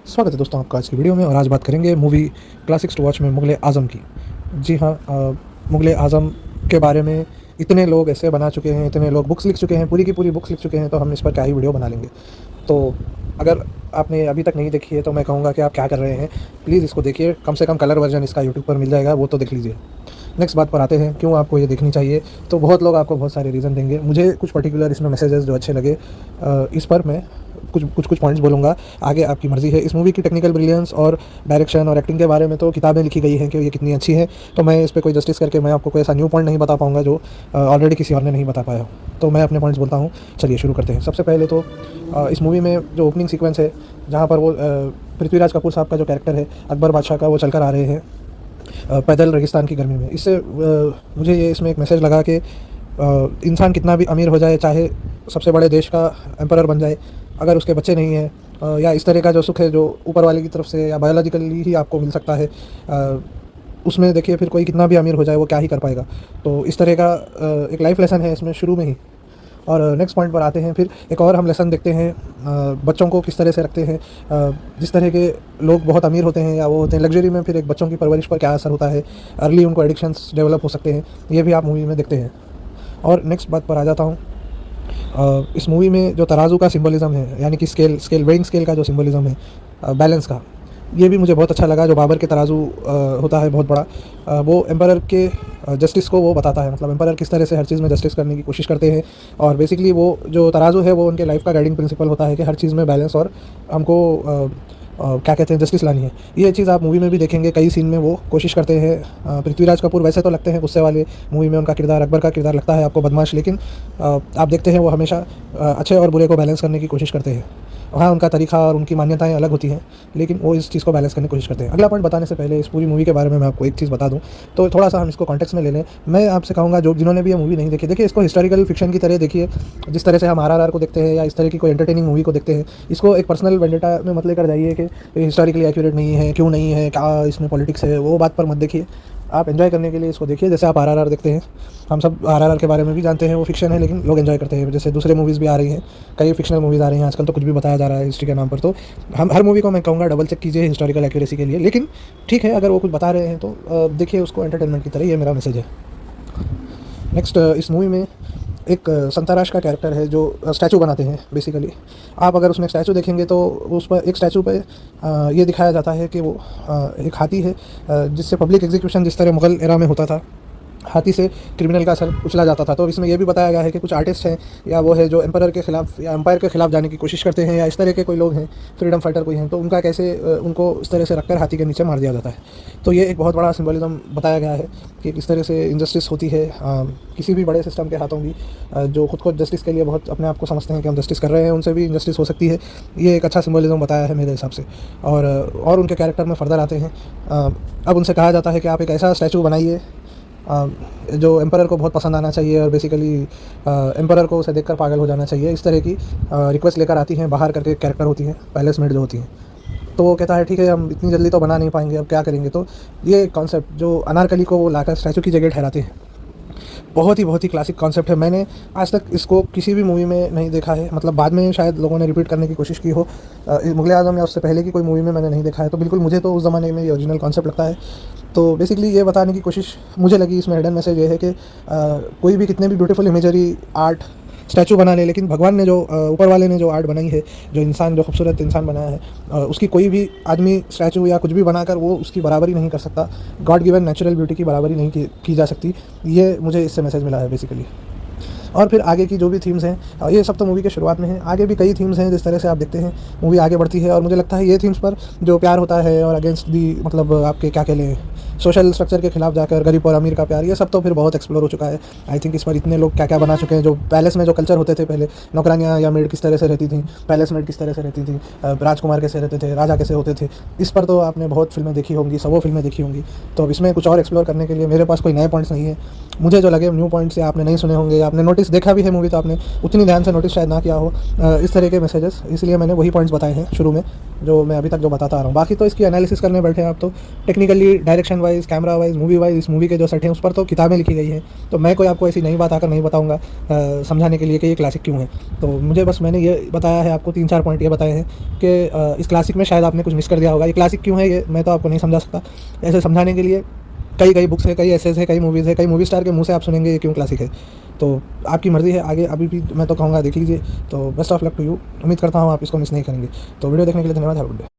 स्वागत है दोस्तों आपका आज की वीडियो में। और आज बात करेंगे मूवी क्लासिक्स टू वॉच में मुग़ल आज़म की। जी हाँ, मुग़ल आज़म के बारे में इतने लोग ऐसे बना चुके हैं, इतने लोग बुक्स लिख चुके हैं, पूरी की पूरी बुक्स लिख चुके हैं, तो हम इस पर क्या ही वीडियो बना लेंगे। तो अगर आपने अभी तक नहीं देखी है तो मैं कहूँगा कि आप क्या कर रहे हैं, प्लीज़ इसको देखिए। कम से कम कलर वर्जन इसका यूट्यूब पर मिल जाएगा, वो तो देख लीजिए। नेक्स्ट बात पर आते हैं, क्यों आपको ये देखनी चाहिए। तो बहुत लोग आपको बहुत सारे रीज़न देंगे, मुझे कुछ पर्टिकुलर इसमें मैसेजेस जो अच्छे लगे, इस पर मैं कुछ पॉइंट्स बोलूँगा। आगे आपकी मर्ज़ी है। इस मूवी की टेक्निकल ब्रिलियंस और डायरेक्शन और एक्टिंग के बारे में तो किताबें लिखी गई हैं कि ये कितनी अच्छी है, तो मैं इस पे कोई जस्टिस करके मैं आपको कोई ऐसा न्यू पॉइंट नहीं बता पाऊँगा जो ऑलरेडी किसी और ने नहीं बता पाया हो। तो मैं अपने पॉइंट्स बोलता हूँ। चलिए शुरू करते हैं। सबसे पहले तो इस मूवी में जो ओपनिंग सीक्वेंस है, जहाँ पर वो पृथ्वीराज कपूर साहब का जो कैरेक्टर है अकबर बादशाह का, वो चलकर आ रहे हैं पैदल रेगिस्तान की गर्मी में। इससे मुझे ये इसमें एक मैसेज लगा कि इंसान कितना भी अमीर हो जाए, चाहे सबसे बड़े देश का एम्परर बन जाए, अगर उसके बच्चे नहीं हैं या इस तरह का जो सुख है जो ऊपर वाले की तरफ से या बायोलॉजिकली ही आपको मिल सकता है, उसमें देखिए फिर कोई कितना भी अमीर हो जाए वो क्या ही कर पाएगा। तो इस तरह का एक लाइफ लेसन है इसमें शुरू में ही। और नेक्स्ट पॉइंट पर आते हैं। फिर एक और हम लेसन देखते हैं, बच्चों को किस तरह से रखते हैं। जिस तरह के लोग बहुत अमीर होते हैं या वो होते हैं लग्जरी में, फिर एक बच्चों की परवरिश पर क्या असर होता है, अर्ली उनको एडिक्शंस डेवलप हो सकते हैं, ये भी आप मूवी में देखते हैं। और नेक्स्ट बात पर आ जाता हूँ। इस मूवी में जो तराजू का सिंबलिज़म है, यानी कि स्केल वेइंग स्केल का जो सिंबलिज़म है, बैलेंस का, ये भी मुझे बहुत अच्छा लगा। जो बाबर के तराजू होता है बहुत बड़ा, वो एम्परर के जस्टिस को वो बताता है। मतलब एम्परर किस तरह से हर चीज़ में जस्टिस करने की कोशिश करते हैं, और बेसिकली वो जो तराजू है वो उनके लाइफ का गाइडिंग प्रिंसिपल होता है कि हर चीज़ में बैलेंस और हमको क्या कहते हैं, जस्टिस लानी है। ये चीज़ आप मूवी में भी देखेंगे, कई सीन में वो कोशिश करते हैं। पृथ्वीराज कपूर वैसे तो लगते हैं गुस्से वाले, मूवी में उनका किरदार, अकबर का किरदार लगता है आपको बदमाश, लेकिन आप देखते हैं वो हमेशा अच्छे और बुरे को बैलेंस करने की कोशिश करते हैं। हाँ, उनका तरीका और उनकी मान्यताएं अलग होती हैं, लेकिन वो इस चीज़ को बैलेंस करने की कोशिश करते हैं। अगला पॉइंट बताने से पहले इस पूरी मूवी के बारे में मैं आपको एक चीज़ बता दूं, तो थोड़ा सा हम इसको कॉन्टेक्स्ट में ले लें। मैं आपसे कहूँगा जो जिन्होंने भी ये मूवी नहीं देखी, देखिए इसको हिस्टोरिकल फिक्शन की तरह देखिए। जिस तरह से हम आरआरआर को देखते हैं या इस तरह की कोई एंटरटेनिंग मूवी को देखते हैं, इसको एक पर्सनल वेंडेटा में मत लेकर जाइए कि हिस्टोरिकली एक्यूरेट नहीं है, क्यों नहीं है, क्या इसमें पॉलिटिक्स है, वो बात पर मत देखिए। आप एंजॉय करने के लिए इसको देखिए। जैसे आप आरआरआर देखते हैं, हम सब आरआरआर के बारे में भी जानते हैं, वो फिक्शन है लेकिन लोग एंजॉय करते हैं। जैसे दूसरे मूवीज़ भी आ रही हैं, कई फिक्शनल मूवीज़ आ रही हैं आजकल, तो कुछ भी बताया जा रहा है हिस्ट्री के नाम पर। तो हम हर मूवी को मैं कहूँगा डबल चेक कीजिए हिस्टोरिकल एक्यूरेसी के लिए। लेकिन ठीक है, अगर वो कुछ बता रहे हैं तो देखिए उसको एंटरटेनमेंट की तरह, ये मेरा मैसेज है। नेक्स्ट, इस मूवी में एक संतराश का कैरेक्टर है जो स्टैचू बनाते हैं बेसिकली। आप अगर उसमें स्टैचू देखेंगे तो उस पर एक स्टैचू पे ये दिखाया जाता है कि वो एक हाथी है, जिससे पब्लिक एग्जीक्यूशन जिस तरह मुग़ल एरा में होता था, हाथी से क्रिमिनल का सर कुचला जाता था। तो इसमें यह भी बताया गया है कि कुछ आर्टिस्ट हैं या वो है जो एम्पायर के ख़िलाफ़ या एम्पायर के ख़िलाफ़ जाने की कोशिश करते हैं, या इस तरह के कोई लोग हैं, फ्रीडम फाइटर कोई हैं, तो उनका कैसे उनको इस तरह से रखकर हाथी के नीचे मार दिया जाता है। तो ये एक बहुत बड़ा सिंबलिज्म बताया गया है कि किस तरह से इनजस्टिस होती है किसी भी बड़े सिस्टम के हाथों भी। जो खुद को जस्टिस के लिए बहुत अपने आप को समझते हैं कि हम जस्टिस कर रहे हैं, उनसे भी इनजस्टिस हो सकती है। ये एक अच्छा सिंबलिज्म बताया है मेरे हिसाब से। और उनके कैरेक्टर में फ़र्दर आते हैं। अब उनसे कहा जाता है कि आप एक ऐसा स्टैचू बनाइए जो एम्परर को बहुत पसंद आना चाहिए, और बेसिकली एम्परर को उसे देखकर पागल हो जाना चाहिए। इस तरह की रिक्वेस्ट लेकर आती हैं बाहर करके कैरेक्टर होती हैं, पैलेस मेड जो होती हैं। तो वो कहता है ठीक है, हम इतनी जल्दी तो बना नहीं पाएंगे, अब क्या करेंगे। तो ये कॉन्सेप्ट जो अनारकली को वो लाकर स्टैचू की जगह ठहराते हैं, बहुत ही क्लासिक कॉन्सेप्ट है। मैंने आज तक इसको किसी भी मूवी में नहीं देखा है। मतलब बाद में शायद लोगों ने रिपीट करने की कोशिश की हो, मुग़ल आज़म या उससे पहले की कोई मूवी में मैंने नहीं देखा है। तो बिल्कुल मुझे तो उस ज़माने में ये ओरिजिनल कॉन्सेप्ट लगता है। तो बेसिकली ये बताने की कोशिश मुझे लगी, इसमें हिडन मैसेज ये है कि कोई भी कितने भी ब्यूटीफुल इमेजरी आर्ट स्टैचू बना ले, लेकिन भगवान ने जो ऊपर वाले ने जो आर्ट बनाई है, जो इंसान, जो खूबसूरत इंसान बनाया है, उसकी कोई भी आदमी स्टैचू या कुछ भी बनाकर वो उसकी बराबरी नहीं कर सकता। गॉड गिवन नेचुरल ब्यूटी की बराबरी नहीं की जा सकती। ये मुझे इससे मैसेज मिला है बेसिकली। और फिर आगे की जो भी थीम्स हैं, ये सब तो मूवी के शुरुआत में हैं, आगे भी कई थीम्स हैं। जिस तरह से आप देखते हैं मूवी आगे बढ़ती है, और मुझे लगता है ये थीम्स पर जो प्यार होता है और अगेंस्ट दी, मतलब आपके क्या कह लें, सोशल स्ट्रक्चर के खिलाफ जाकर गरीब और अमीर का प्यार, ये सब तो फिर बहुत एक्सप्लोर हो चुका है। आई थिंक इस पर इतने लोग क्या क्या बना चुके हैं। जो पैलेस में जो कल्चर होते थे पहले, नौकरानियाँ या मेड किस तरह से रहती थी, पैलेस मेड किस तरह से रहती थी, राजकुमार कैसे रहते थे, राजा कैसे होते थे, इस पर तो आपने बहुत फिल्में देखी होंगी, सबो फिल्में देखी होंगी। तो अब इसमें कुछ और एक्सप्लोर करने के लिए मेरे पास कोई नए पॉइंट्स नहीं है। मुझे जो लगे न्यू पॉइंट्स या आपने नहीं सुने होंगे, आपने नोटिस देखा भी है मूवी तो आपने उतनी ध्यान से नोटिस शायद ना किया हो इस तरह के मैसेजेस, इसलिए मैंने वही पॉइंट्स बताए हैं शुरू में। जो मैं अभी तक जो बताता आ रहा हूँ। बाकी तो इसकी एनालिसिस करने बैठे हैं आप तो technically, direction wise, camera wise, movie wise, इस मूवी के जो सेट हैं उस पर तो किताबें लिखी गई हैं। तो मैं कोई आपको ऐसी नई बात आकर नहीं बताऊँगा समझाने के लिए कि ये क्लासिक क्यों है। तो मुझे बस मैंने ये बताया है आपको, 3-4 पॉइंट ये बताए हैं कि इस क्लासिक में शायद आपने कुछ मिस कर दिया होगा। ये क्लासिक क्यों है ये मैं तो आपको नहीं समझा सकता। ऐसे समझाने के लिए कई कई बुक्स है, कई एसेज है, कई मूवीज़ है, कई मूवी स्टार के मुंह से आप सुनेंगे ये क्यों क्लासिक है। तो आपकी मर्ज़ी है, आगे अभी भी मैं तो कहूँगा देख लीजिए। तो best of luck to you. उम्मीद करता हूँ आप इसको मिस नहीं करेंगे। तो वीडियो देखने के लिए धन्यवाद। Have a good day.